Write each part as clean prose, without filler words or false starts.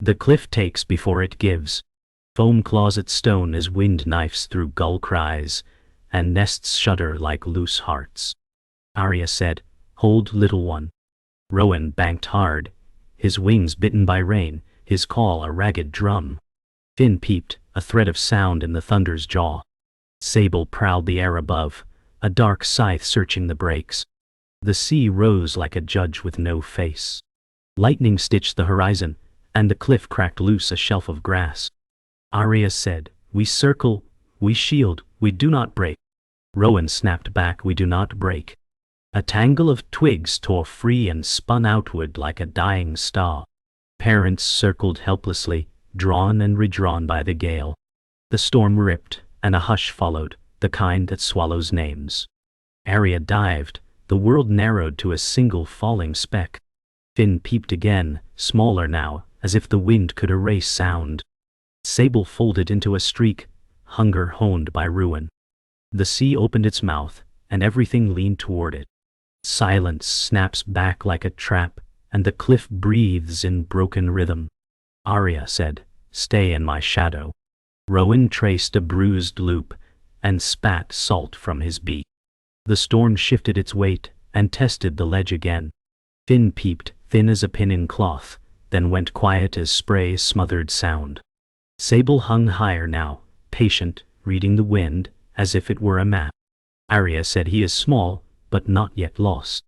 The cliff takes before it gives. Foam claws at stone as wind knifes through gull cries, and nests shudder like loose hearts. Aria said, "Hold, little one." Rowan banked hard, his wings bitten by rain, his call a ragged drum. Finn peeped, a thread of sound in the thunder's jaw. Sable prowled the air above, a dark scythe searching the breaks. The sea rose like a judge with no face. Lightning stitched the horizon, and the cliff cracked loose a shelf of grass. Aria said, "We circle, we shield, we do not break." Rowan snapped back, "We do not break." A tangle of twigs tore free and spun outward like a dying star. Parents circled helplessly, drawn and redrawn by the gale. The storm ripped, and a hush followed, the kind that swallows names. Aria dived, the world narrowed to a single falling speck. Finn peeped again, smaller now, as if the wind could erase sound. Sable folded into a streak, hunger honed by ruin. The sea opened its mouth, and everything leaned toward it. Silence snaps back like a trap, and the cliff breathes in broken rhythm. Aria said, "Stay in my shadow." Rowan traced a bruised loop, and spat salt from his beak. The storm shifted its weight, and tested the ledge again. Finn peeped, thin as a pin in cloth, then went quiet as spray smothered sound. Sable hung higher now, patient, reading the wind, as if it were a map. Aria said, "He is small, but not yet lost."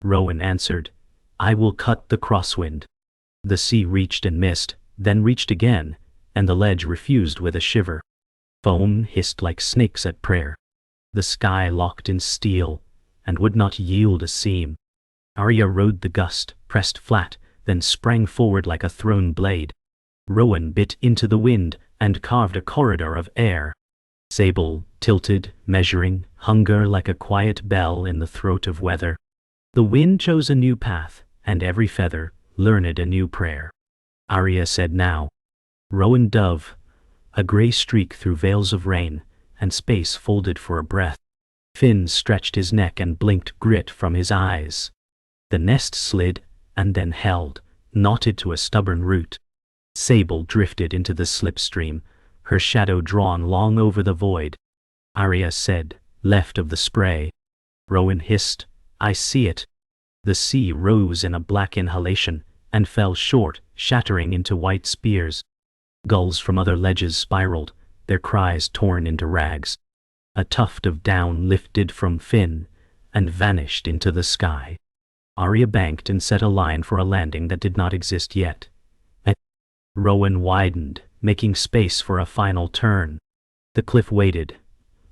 Rowan answered, "I will cut the crosswind." The sea reached and missed, then reached again, and the ledge refused with a shiver. Foam hissed like snakes at prayer. The sky locked in steel, and would not yield a seam. Aria rode the gust, pressed flat, then sprang forward like a thrown blade. Rowan bit into the wind, and carved a corridor of air. Sable tilted, measuring, hunger like a quiet bell in the throat of weather. The wind chose a new path, and every feather learned a new prayer. Aria said, "Now." Rowan dove, a grey streak through veils of rain, and space folded for a breath. Finn stretched his neck and blinked grit from his eyes. The nest slid, and then held, knotted to a stubborn root. Sable drifted into the slipstream, her shadow drawn long over the void. Aria said, "Left of the spray." Rowan hissed, "I see it." The sea rose in a black inhalation, and fell short, shattering into white spears. Gulls from other ledges spiraled, their cries torn into rags. A tuft of down lifted from Finn, and vanished into the sky. Aria banked and set a line for a landing that did not exist yet. Rowan widened, making space for a final turn. The cliff waited,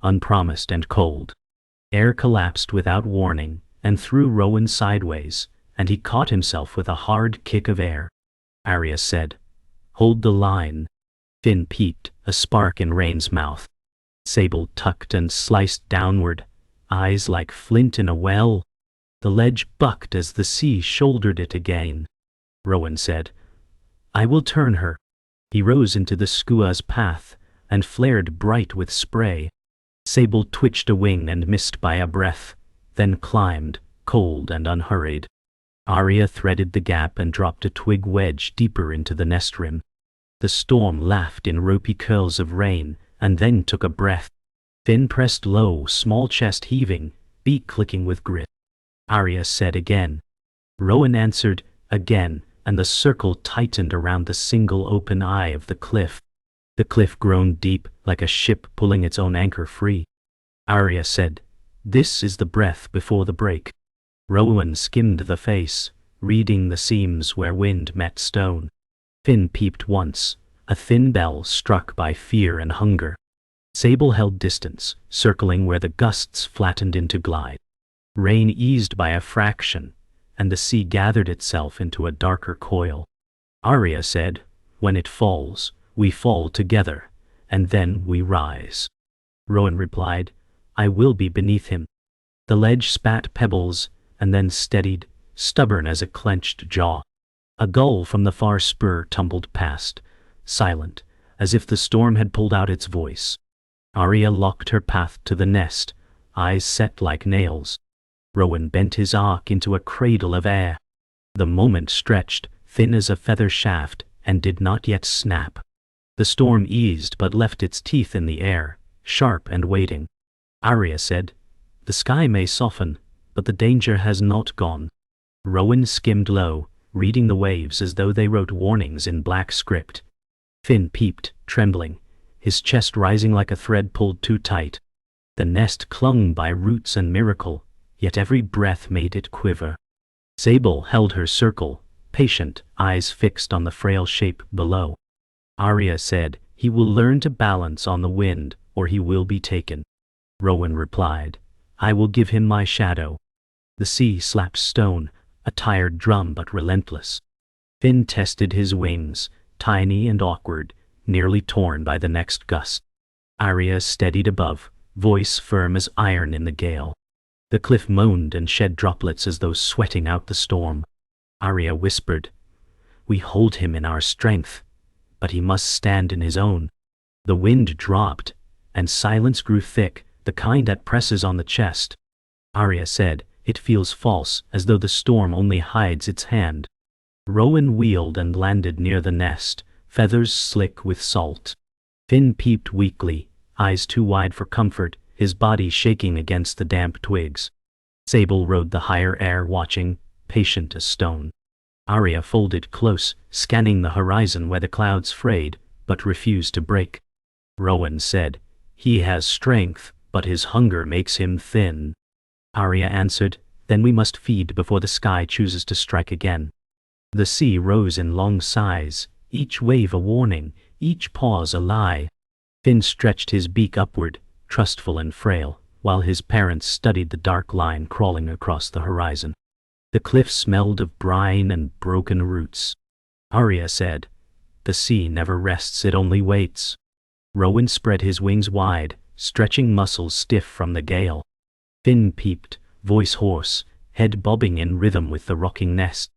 unpromised and cold. Air collapsed without warning, and threw Rowan sideways, and he caught himself with a hard kick of air. Aria said, "Hold the line." Finn peeped, a spark in Rain's mouth. Sable tucked and sliced downward, eyes like flint in a well. The ledge bucked as the sea shouldered it again. Rowan said, "I will turn her." He rose into the skua's path, and flared bright with spray. Sable twitched a wing and missed by a breath, then climbed, cold and unhurried. Aria threaded the gap and dropped a twig wedge deeper into the nest rim. The storm laughed in ropey curls of rain, and then took a breath. Finn pressed low, small chest heaving, beak clicking with grit. Aria said again. Rowan answered, again, and the circle tightened around the single open eye of the cliff. The cliff groaned deep, like a ship pulling its own anchor free. Aria said, "This is the breath before the break." Rowan skimmed the face, reading the seams where wind met stone. Finn peeped once, a thin bell struck by fear and hunger. Sable held distance, circling where the gusts flattened into glide. Rain eased by a fraction, and the sea gathered itself into a darker coil. Aria said, "When it falls, we fall together, and then we rise." Rowan replied, "I will be beneath him." The ledge spat pebbles, and then steadied, stubborn as a clenched jaw. A gull from the far spur tumbled past, silent, as if the storm had pulled out its voice. Aria locked her path to the nest, eyes set like nails. Rowan bent his arc into a cradle of air. The moment stretched, thin as a feather shaft, and did not yet snap. The storm eased but left its teeth in the air, sharp and waiting. Aria said, "The sky may soften, but the danger has not gone." Rowan skimmed low, reading the waves as though they wrote warnings in black script. Finn peeped, trembling, his chest rising like a thread pulled too tight. The nest clung by roots and miracle, yet every breath made it quiver. Sable held her circle, patient, eyes fixed on the frail shape below. Aria said, "He will learn to balance on the wind, or he will be taken." Rowan replied, "I will give him my shadow." The sea slapped stone, a tired drum but relentless. Finn tested his wings, tiny and awkward, nearly torn by the next gust. Aria steadied above, voice firm as iron in the gale. The cliff moaned and shed droplets as though sweating out the storm. Aria whispered, "We hold him in our strength, but he must stand in his own." The wind dropped, and silence grew thick, the kind that presses on the chest. Aria said, "It feels false, as though the storm only hides its hand." Rowan wheeled and landed near the nest, feathers slick with salt. Finn peeped weakly, eyes too wide for comfort, his body shaking against the damp twigs. Sable rode the higher air watching, patient as stone. Aria folded close, scanning the horizon where the clouds frayed, but refused to break. Rowan said, "He has strength, but his hunger makes him thin." Aria answered, "Then we must feed before the sky chooses to strike again." The sea rose in long sighs, each wave a warning, each pause a lie. Finn stretched his beak upward, trustful and frail, while his parents studied the dark line crawling across the horizon. The cliff smelled of brine and broken roots. Aria said, "The sea never rests, it only waits." Rowan spread his wings wide, stretching muscles stiff from the gale. Finn peeped, voice hoarse, head bobbing in rhythm with the rocking nest.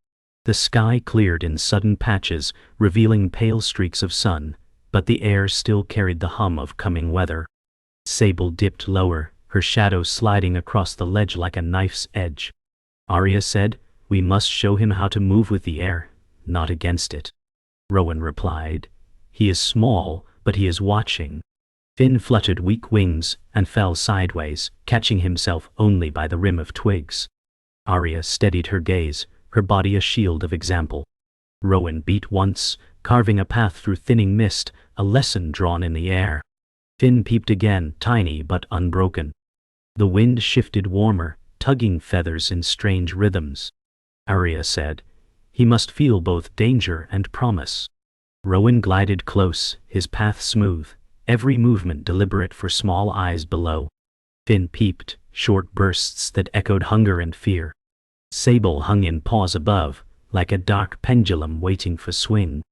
The sky cleared in sudden patches, revealing pale streaks of sun, but the air still carried the hum of coming weather. Sable dipped lower, her shadow sliding across the ledge like a knife's edge. Aria said, "We must show him how to move with the air, not against it." Rowan replied, "He is small, but he is watching." Finn fluttered weak wings and fell sideways, catching himself only by the rim of twigs. Aria steadied her gaze, her body a shield of example. Rowan beat once, carving a path through thinning mist, a lesson drawn in the air. Finn peeped again, tiny but unbroken. The wind shifted warmer, tugging feathers in strange rhythms. Aria said, "He must feel both danger and promise." Rowan glided close, his path smooth, every movement deliberate for small eyes below. Finn peeped, short bursts that echoed hunger and fear. Sable hung in pause above, like a dark pendulum waiting for swing.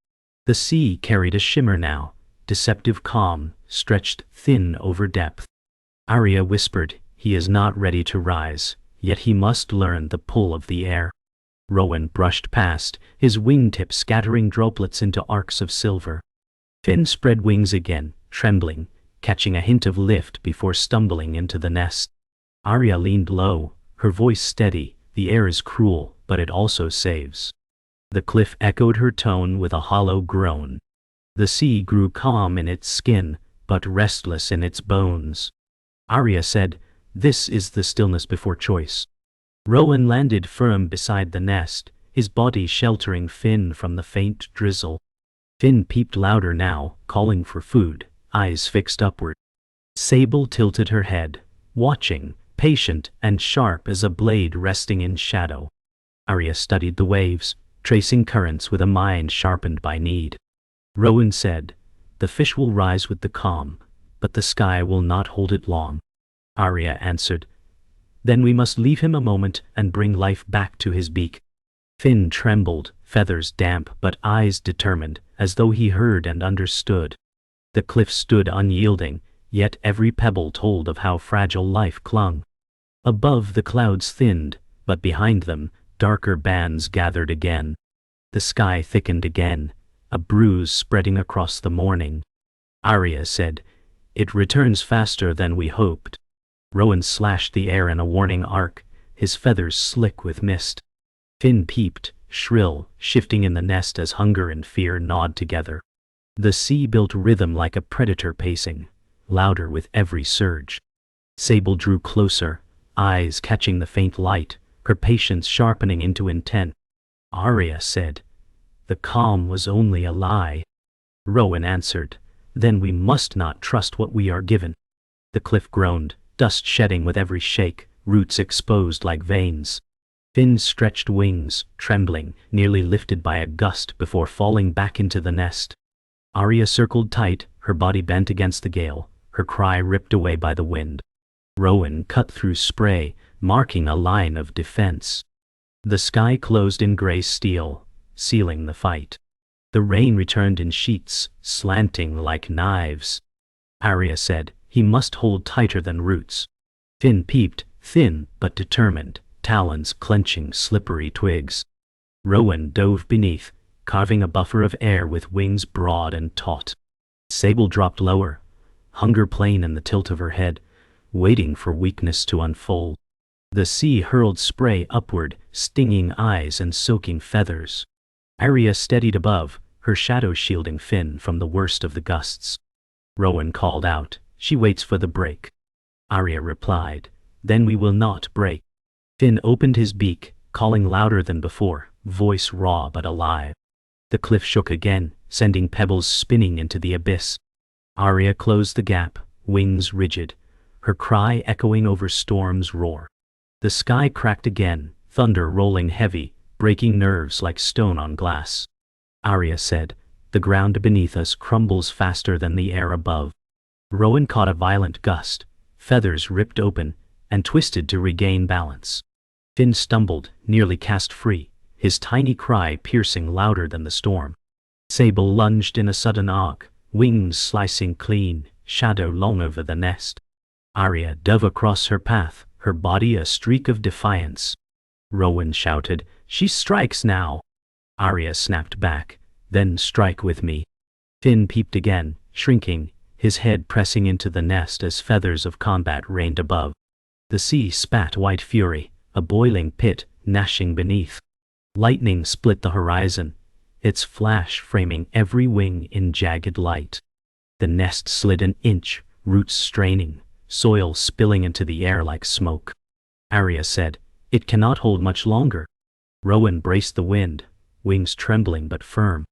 The sea carried a shimmer now, deceptive calm, stretched thin over depth. Aria whispered, "He is not ready to rise, yet he must learn the pull of the air." Rowan brushed past, his wingtips scattering droplets into arcs of silver. Finn spread wings again, trembling, catching a hint of lift before stumbling into the nest. Aria leaned low, her voice steady, "The air is cruel, but it also saves." The cliff echoed her tone with a hollow groan. The sea grew calm in its skin, but restless in its bones. Aria said, "This is the stillness before choice." Rowan landed firm beside the nest, his body sheltering Finn from the faint drizzle. Finn peeped louder now, calling for food, eyes fixed upward. Sable tilted her head, watching, patient and sharp as a blade resting in shadow. Aria studied the waves, tracing currents with a mind sharpened by need. Rowan said, "The fish will rise with the calm, but the sky will not hold it long." Aria answered, "Then we must leave him a moment and bring life back to his beak." Finn trembled, feathers damp but eyes determined, as though he heard and understood. The cliff stood unyielding, yet every pebble told of how fragile life clung. Above the clouds thinned, but behind them, darker bands gathered again. The sky thickened again, a bruise spreading across the morning. Aria said, "It returns faster than we hoped." Rowan slashed the air in a warning arc, his feathers slick with mist. Finn peeped, shrill, shifting in the nest as hunger and fear gnawed together. The sea built rhythm like a predator pacing, louder with every surge. Sable drew closer, eyes catching the faint light, her patience sharpening into intent. Aria said, "The calm was only a lie." Rowan answered, "Then we must not trust what we are given." The cliff groaned, dust shedding with every shake, roots exposed like veins. Thin stretched wings, trembling, nearly lifted by a gust before falling back into the nest. Aria circled tight, her body bent against the gale, her cry ripped away by the wind. Rowan cut through spray, marking a line of defense. The sky closed in gray steel, sealing the fight. The rain returned in sheets, slanting like knives. Aria said, "He must hold tighter than roots." Finn peeped, thin but determined, talons clenching slippery twigs. Rowan dove beneath, carving a buffer of air with wings broad and taut. Sable dropped lower, hunger plain in the tilt of her head, waiting for weakness to unfold. The sea hurled spray upward, stinging eyes and soaking feathers. Aria steadied above, her shadow shielding Finn from the worst of the gusts. Rowan called out, "She waits for the break." Aria replied, "Then we will not break." Finn opened his beak, calling louder than before, voice raw but alive. The cliff shook again, sending pebbles spinning into the abyss. Aria closed the gap, wings rigid, her cry echoing over storm's roar. The sky cracked again, thunder rolling heavy, breaking nerves like stone on glass. Aria said, "The ground beneath us crumbles faster than the air above." Rowan caught a violent gust, feathers ripped open, and twisted to regain balance. Finn stumbled, nearly cast free, his tiny cry piercing louder than the storm. Sable lunged in a sudden arc, wings slicing clean, shadow long over the nest. Aria dove across her path, her body a streak of defiance. Rowan shouted, "She strikes now!" Aria snapped back, "Then strike with me." Finn peeped again, shrinking, his head pressing into the nest as feathers of combat rained above. The sea spat white fury, a boiling pit, gnashing beneath. Lightning split the horizon, its flash framing every wing in jagged light. The nest slid an inch, roots straining, soil spilling into the air like smoke. Aria said, "It cannot hold much longer." Rowan braced the wind, wings trembling but firm.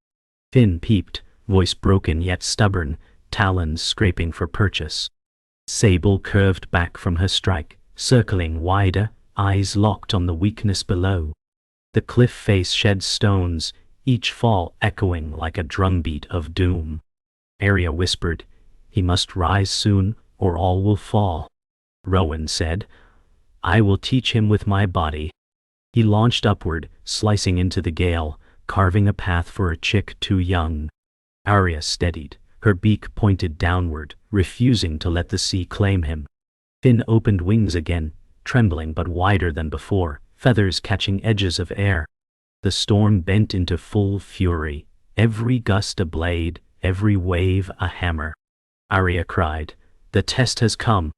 Finn peeped, voice broken yet stubborn, talons scraping for purchase. Sable curved back from her strike, circling wider, eyes locked on the weakness below. The cliff face shed stones, each fall echoing like a drumbeat of doom. Aria whispered, "He must rise soon, or all will fall." Rowan said, "I will teach him with my body." He launched upward, slicing into the gale, carving a path for a chick too young. Aria steadied, her beak pointed downward, refusing to let the sea claim him. Finn opened wings again, trembling but wider than before, feathers catching edges of air. The storm bent into full fury, every gust a blade, every wave a hammer. Aria cried, "The test has come."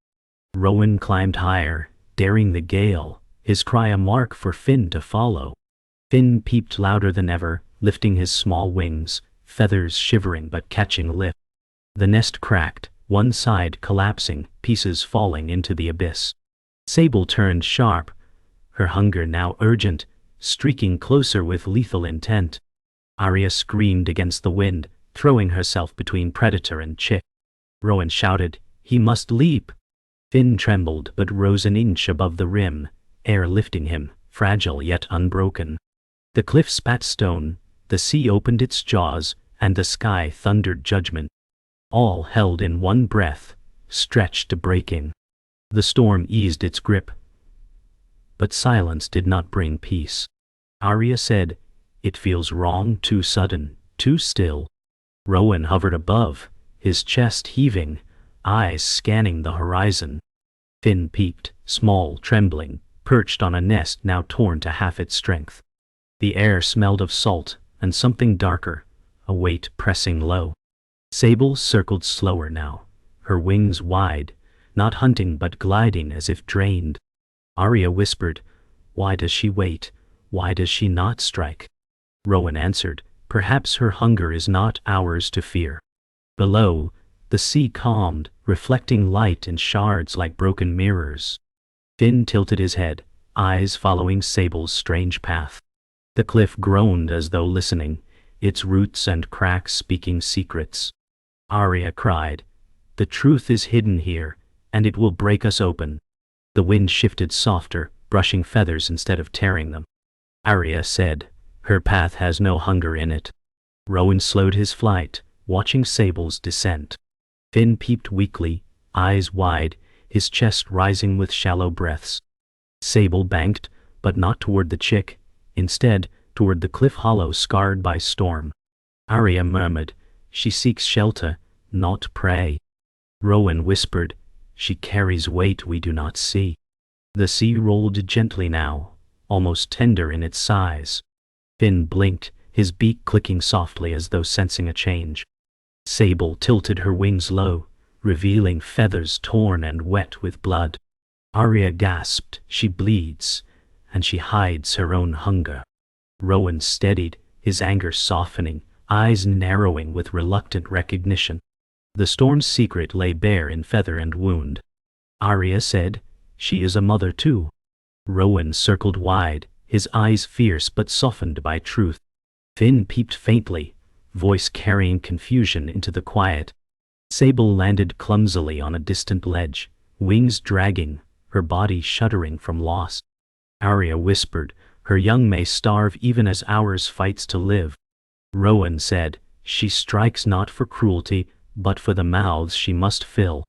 Rowan climbed higher, daring the gale, his cry a mark for Finn to follow. Finn peeped louder than ever, lifting his small wings, feathers shivering but catching lift. The nest cracked, one side collapsing, pieces falling into the abyss. Sable turned sharp, her hunger now urgent, streaking closer with lethal intent. Aria screamed against the wind, throwing herself between predator and chick. Rowan shouted, "He must leap." Finn trembled but rose an inch above the rim, air lifting him, fragile yet unbroken. The cliff spat stone, the sea opened its jaws, and the sky thundered judgment. All held in one breath, stretched to breaking. The storm eased its grip, but silence did not bring peace. Aria said, "It feels wrong, too sudden, too still." Rowan hovered above, his chest heaving, eyes scanning the horizon. Finn peeped, small, trembling, perched on a nest now torn to half its strength. The air smelled of salt, and something darker, a weight pressing low. Sable circled slower now, her wings wide, not hunting but gliding as if drained. Aria whispered, "Why does she wait? Why does she not strike?" Rowan answered, perhaps her hunger is not ours to fear. Below, the sea calmed, reflecting light in shards like broken mirrors. Finn tilted his head, eyes following Sable's strange path. The cliff groaned as though listening, its roots and cracks speaking secrets. Aria cried, the truth is hidden here, and it will break us open. The wind shifted softer, brushing feathers instead of tearing them. Aria said, her path has no hunger in it. Rowan slowed his flight, watching Sable's descent. Finn peeped weakly, eyes wide, his chest rising with shallow breaths. Sable banked, but not toward the chick, instead, toward the cliff hollow scarred by storm. Aria murmured, she seeks shelter, not prey. Rowan whispered, she carries weight we do not see. The sea rolled gently now, almost tender in its size. Finn blinked, his beak clicking softly as though sensing a change. Sable tilted her wings low, revealing feathers torn and wet with blood. Aria gasped, she bleeds, and she hides her own hunger. Rowan steadied, his anger softening, eyes narrowing with reluctant recognition. The storm's secret lay bare in feather and wound. Aria said, she is a mother too. Rowan circled wide, his eyes fierce but softened by truth. Finn peeped faintly, voice carrying confusion into the quiet. Sable landed clumsily on a distant ledge, wings dragging, her body shuddering from loss. Aria whispered, her young may starve even as ours fights to live. Rowan said, she strikes not for cruelty, but for the mouths she must fill.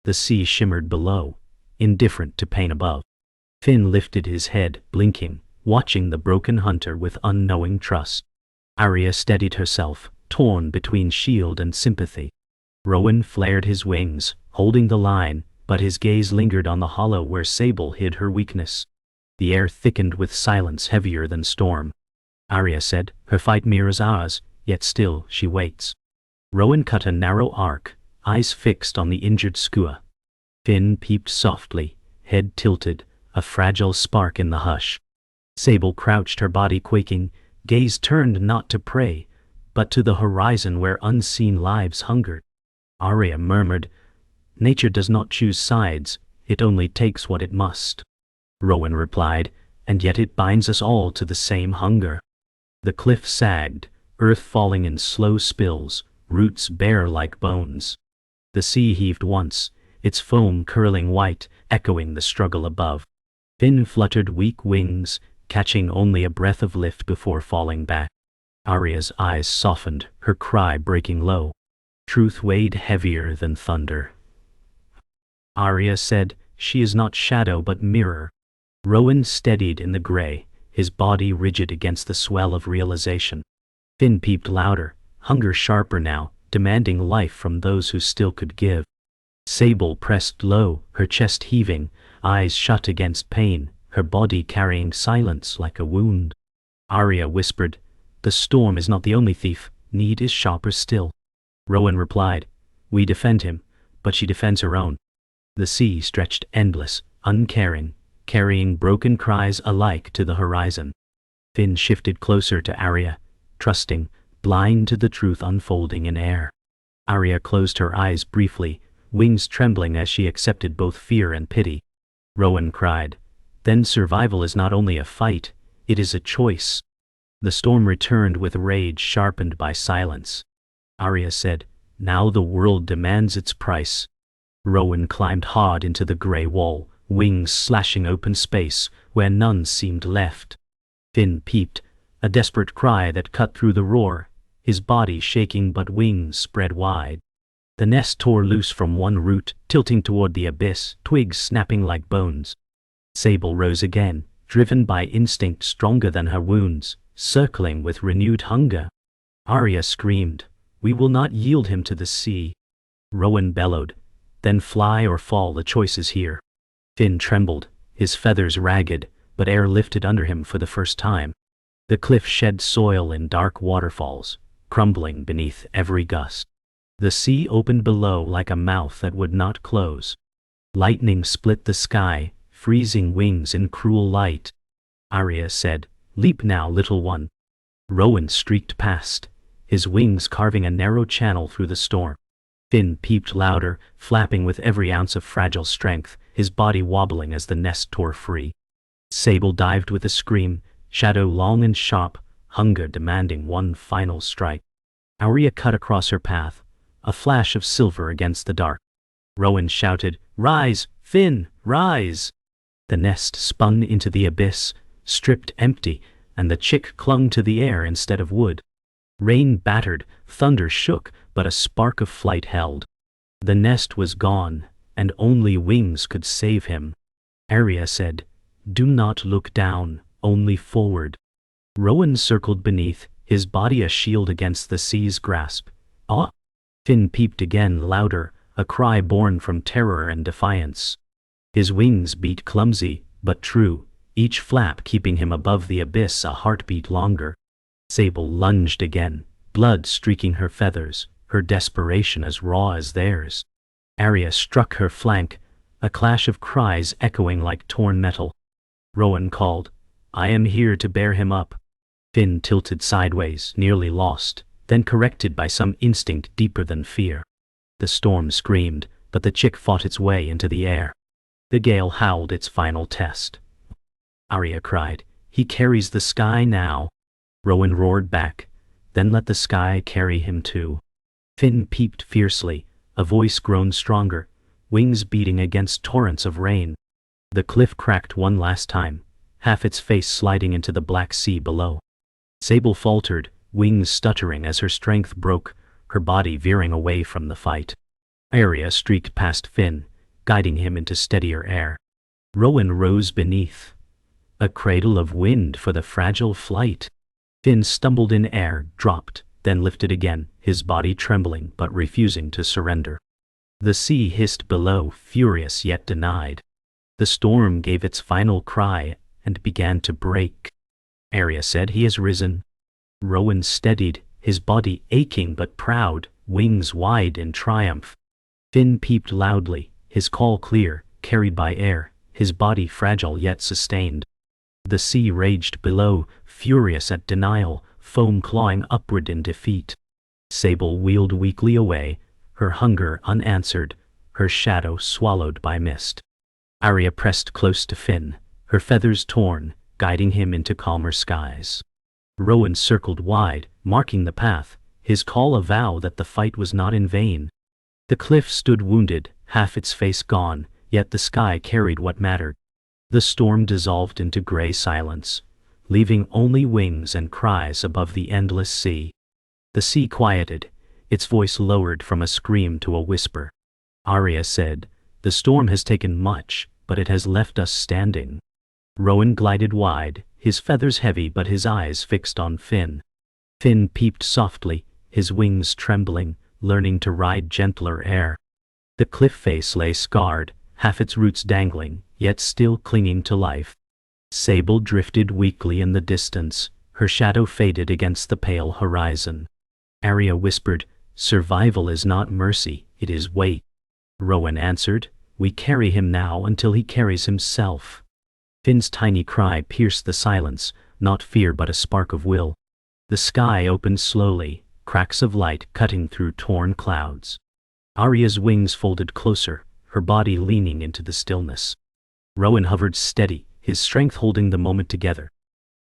The sea shimmered below, indifferent to pain above. Finn lifted his head, blinking, watching the broken hunter with unknowing trust. Aria steadied herself, torn between shield and sympathy. Rowan flared his wings, holding the line, but his gaze lingered on the hollow where Sable hid her weakness. The air thickened with silence heavier than storm. Aria said, her fight mirrors ours, yet still she waits. Rowan cut a narrow arc, eyes fixed on the injured skua. Finn peeped softly, head tilted, a fragile spark in the hush. Sable crouched, her body quaking, gaze turned not to prey, but to the horizon where unseen lives hungered. Aria murmured, nature does not choose sides, it only takes what it must. Rowan replied, and yet it binds us all to the same hunger. The cliff sagged, earth falling in slow spills, roots bare like bones. The sea heaved once, its foam curling white, echoing the struggle above. Finn fluttered weak wings, catching only a breath of lift before falling back. Aria's eyes softened, her cry breaking low. Truth weighed heavier than thunder. Aria said, she is not shadow but mirror. Rowan steadied in the gray, his body rigid against the swell of realization. Finn peeped louder, hunger sharper now, demanding life from those who still could give. Sable pressed low, her chest heaving, eyes shut against pain, her body carrying silence like a wound. Aria whispered, the storm is not the only thief, need is sharper still. Rowan replied, we defend him, but she defends her own. The sea stretched endless, uncaring, carrying broken cries alike to the horizon. Finn shifted closer to Aria, trusting, blind to the truth unfolding in air. Aria closed her eyes briefly, wings trembling as she accepted both fear and pity. Rowan cried, then survival is not only a fight, it is a choice. The storm returned with rage sharpened by silence. Aria said, now the world demands its price. Rowan climbed hard into the grey wall, wings slashing open space where none seemed left. Finn peeped, a desperate cry that cut through the roar, his body shaking but wings spread wide. The nest tore loose from one root, tilting toward the abyss, twigs snapping like bones. Sable rose again, driven by instinct stronger than her wounds, circling with renewed hunger. Aria screamed, we will not yield him to the sea. Rowan bellowed, then fly or fall, the choice is here. Finn trembled, his feathers ragged, but air lifted under him for the first time. The cliff shed soil in dark waterfalls, crumbling beneath every gust. The sea opened below like a mouth that would not close. Lightning split the sky, freezing wings in cruel light. Aria said, leap now, little one. Rowan streaked past, his wings carving a narrow channel through the storm. Finn peeped louder, flapping with every ounce of fragile strength, his body wobbling as the nest tore free. Sable dived with a scream, shadow long and sharp, hunger demanding one final strike. Aria cut across her path, a flash of silver against the dark. Rowan shouted, "Rise, Finn, rise!" The nest spun into the abyss, stripped empty, and the chick clung to the air instead of wood. Rain battered, thunder shook, but a spark of flight held. The nest was gone, and only wings could save him. Aria said, "Do not look down, only forward." Rowan circled beneath, his body a shield against the sea's grasp. "Ah!" Finn peeped again, louder, a cry born from terror and defiance. His wings beat clumsy, but true, each flap keeping him above the abyss a heartbeat longer. Sable lunged again, blood streaking her feathers, her desperation as raw as theirs. Aria struck her flank, a clash of cries echoing like torn metal. Rowan called, "I am here to bear him up." Finn tilted sideways, nearly lost, then corrected by some instinct deeper than fear. The storm screamed, but the chick fought its way into the air. The gale howled its final test. Aria cried, "He carries the sky now." Rowan roared back, "Then let the sky carry him too." Finn peeped fiercely, a voice grown stronger, wings beating against torrents of rain. The cliff cracked one last time, half its face sliding into the black sea below. Sable faltered, wings stuttering as her strength broke, her body veering away from the fight. Aria streaked past Finn, guiding him into steadier air. Rowan rose beneath, a cradle of wind for the fragile flight. Finn stumbled in air, dropped, then lifted again, his body trembling but refusing to surrender. The sea hissed below, furious yet denied. The storm gave its final cry and began to break. Aria said, "He has risen." Rowan steadied, his body aching but proud, wings wide in triumph. Finn peeped loudly, his call clear, carried by air, his body fragile yet sustained. The sea raged below, furious at denial, foam clawing upward in defeat. Sable wheeled weakly away, her hunger unanswered, her shadow swallowed by mist. Aria pressed close to Finn, her feathers torn, guiding him into calmer skies. Rowan circled wide, marking the path, his call a vow that the fight was not in vain. The cliff stood wounded, half its face gone, yet the sky carried what mattered. The storm dissolved into gray silence, leaving only wings and cries above the endless sea. The sea quieted, its voice lowered from a scream to a whisper. Aria said, "The storm has taken much, but it has left us standing." Rowan glided wide, his feathers heavy but his eyes fixed on Finn. Finn peeped softly, his wings trembling, learning to ride gentler air. The cliff face lay scarred, half its roots dangling, yet still clinging to life. Sable drifted weakly in the distance, her shadow faded against the pale horizon. Aria whispered, "Survival is not mercy, it is weight." Rowan answered, "We carry him now until he carries himself." Finn's tiny cry pierced the silence, not fear but a spark of will. The sky opened slowly, cracks of light cutting through torn clouds. Aria's wings folded closer, her body leaning into the stillness. Rowan hovered steady, his strength holding the moment together.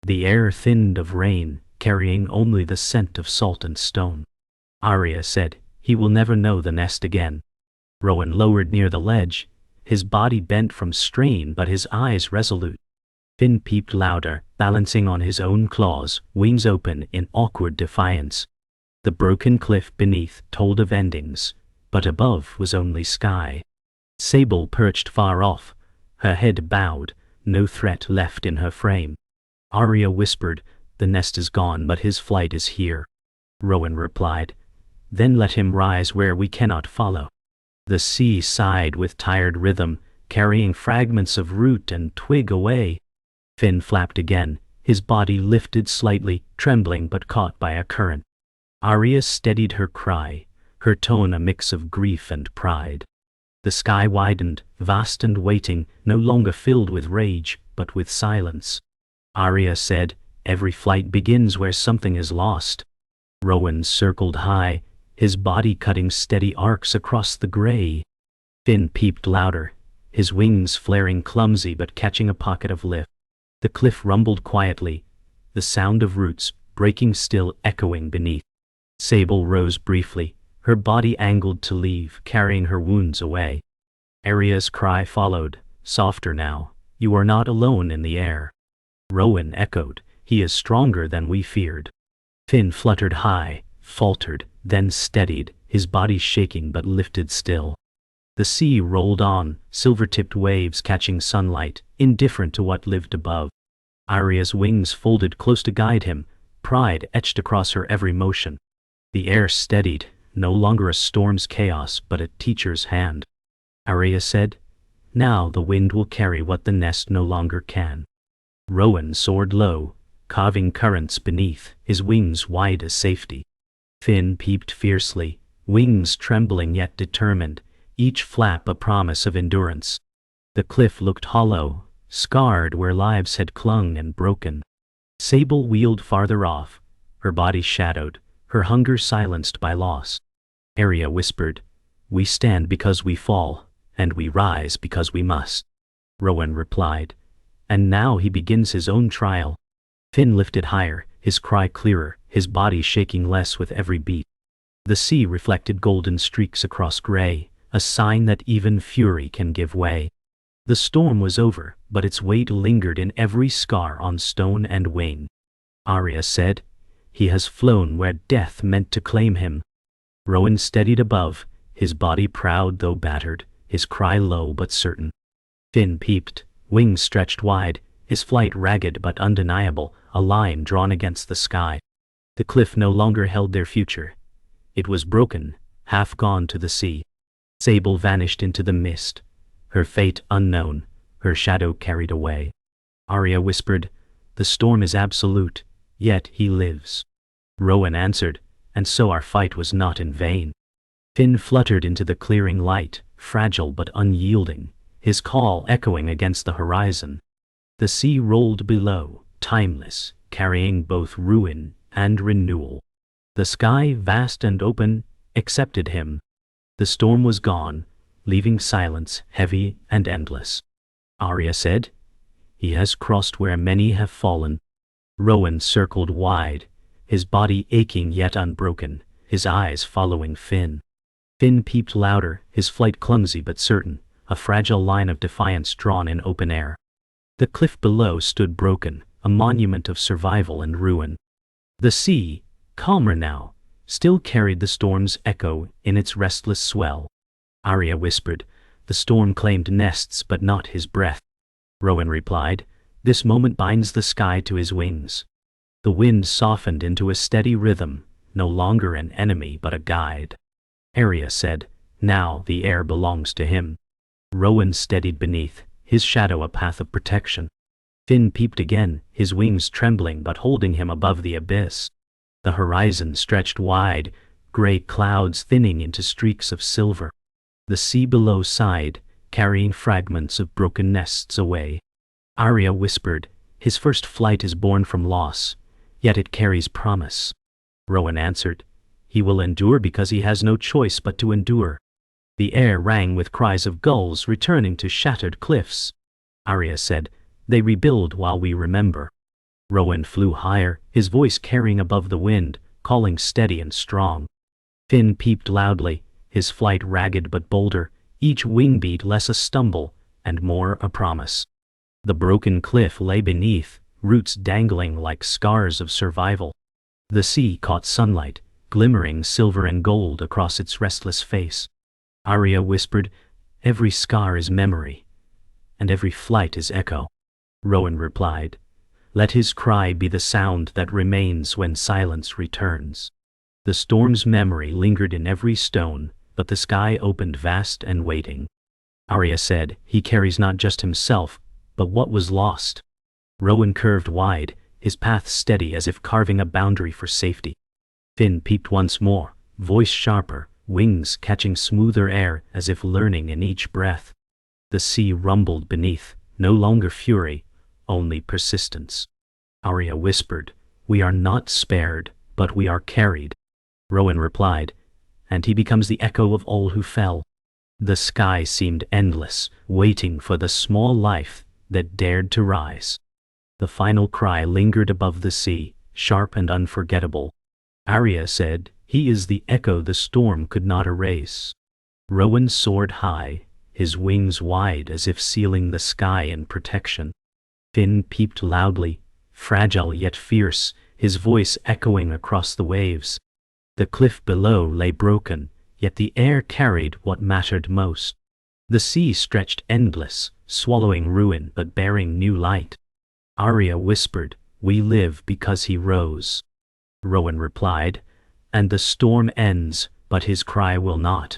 The air thinned of rain, carrying only the scent of salt and stone. Aria said, "He will never know the nest again." Rowan lowered near the ledge, his body bent from strain but his eyes resolute. Finn peeped louder, balancing on his own claws, wings open in awkward defiance. The broken cliff beneath told of endings, but above was only sky. Sable perched far off, her head bowed, no threat left in her frame. Aria whispered, "The nest is gone but his flight is here." Rowan replied, "Then let him rise where we cannot follow." The sea sighed with tired rhythm, carrying fragments of root and twig away. Finn flapped again, his body lifted slightly, trembling but caught by a current. Aria steadied her cry, her tone a mix of grief and pride. The sky widened, vast and waiting, no longer filled with rage, but with silence. Aria said, Every flight begins where something is lost. Rowan circled high, his body cutting steady arcs across the gray. Finn peeped louder, his wings flaring clumsy but catching a pocket of lift. The cliff rumbled quietly, the sound of roots breaking still echoing beneath. Sable rose briefly, her body angled to leave, carrying her wounds away. Aria's cry followed, softer now. You are not alone in the air. Rowan echoed, he is stronger than we feared. Finn fluttered high, faltered, then steadied, his body shaking but lifted still. The sea rolled on, silver-tipped waves catching sunlight, indifferent to what lived above. Aria's wings folded close to guide him, pride etched across her every motion. The air steadied, no longer a storm's chaos but a teacher's hand. Aria said, "Now the wind will carry what the nest no longer can." Rowan soared low, carving currents beneath, his wings wide as safety. Finn peeped fiercely, wings trembling yet determined, each flap a promise of endurance. The cliff looked hollow, scarred where lives had clung and broken. Sable wheeled farther off, her body shadowed, her hunger silenced by loss. Aria whispered, "We stand because we fall, and we rise because we must." Rowan replied, "And now he begins his own trial." Finn lifted higher, his cry clearer, his body shaking less with every beat. The sea reflected golden streaks across gray, a sign that even fury can give way. The storm was over, but its weight lingered in every scar on stone and wing. Aria said, "He has flown where death meant to claim him." Rowan steadied above, his body proud though battered, his cry low but certain. Finn peeped, wings stretched wide, his flight ragged but undeniable, a line drawn against the sky. The cliff no longer held their future. It was broken, half gone to the sea. Sable vanished into the mist, her fate unknown, her shadow carried away. Aria whispered, "The storm is absolute, yet he lives." Rowan answered, "And so our fight was not in vain." Finn fluttered into the clearing light, fragile but unyielding, his call echoing against the horizon. The sea rolled below, timeless, carrying both ruin and renewal. The sky, vast and open, accepted him. The storm was gone, leaving silence heavy and endless. Aria said, "He has crossed where many have fallen." Rowan circled wide, his body aching yet unbroken, his eyes following Finn. Finn peeped louder, his flight clumsy but certain, a fragile line of defiance drawn in open air. The cliff below stood broken, a monument of survival and ruin. The sea, calmer now, still carried the storm's echo in its restless swell. Aria whispered, "The storm claimed nests but not his breath." Rowan replied, "This moment binds the sky to his wings." The wind softened into a steady rhythm, no longer an enemy but a guide. Aria said, "Now the air belongs to him." Rowan steadied beneath, his shadow a path of protection. Finn peeped again, his wings trembling but holding him above the abyss. The horizon stretched wide, gray clouds thinning into streaks of silver. The sea below sighed, carrying fragments of broken nests away. Aria whispered, "His first flight is born from loss, yet it carries promise." Rowan answered, "He will endure because he has no choice but to endure." The air rang with cries of gulls returning to shattered cliffs. Aria said, "They rebuild while we remember." Rowan flew higher, his voice carrying above the wind, calling steady and strong. Finn peeped loudly, his flight ragged but bolder, each wing beat less a stumble, and more a promise. The broken cliff lay beneath, roots dangling like scars of survival. The sea caught sunlight, glimmering silver and gold across its restless face. Aria whispered, "Every scar is memory, and every flight is echo." Rowan replied, "Let his cry be the sound that remains when silence returns." The storm's memory lingered in every stone, but the sky opened vast and waiting. Aria said, "He carries not just himself, but what was lost." Rowan curved wide, his path steady as if carving a boundary for safety. Finn peeped once more, voice sharper, wings catching smoother air as if learning in each breath. The sea rumbled beneath, no longer fury, only persistence. Aria whispered, "We are not spared, but we are carried." Rowan replied, "And he becomes the echo of all who fell." The sky seemed endless, waiting for the small life that dared to rise. The final cry lingered above the sea, sharp and unforgettable. Aria said, "He is the echo the storm could not erase." Rowan soared high, his wings wide as if sealing the sky in protection. Finn peeped loudly, fragile yet fierce, his voice echoing across the waves. The cliff below lay broken, yet the air carried what mattered most. The sea stretched endless, swallowing ruin but bearing new light. Aria whispered, "We live because he rose." Rowan replied, "And the storm ends, but his cry will not."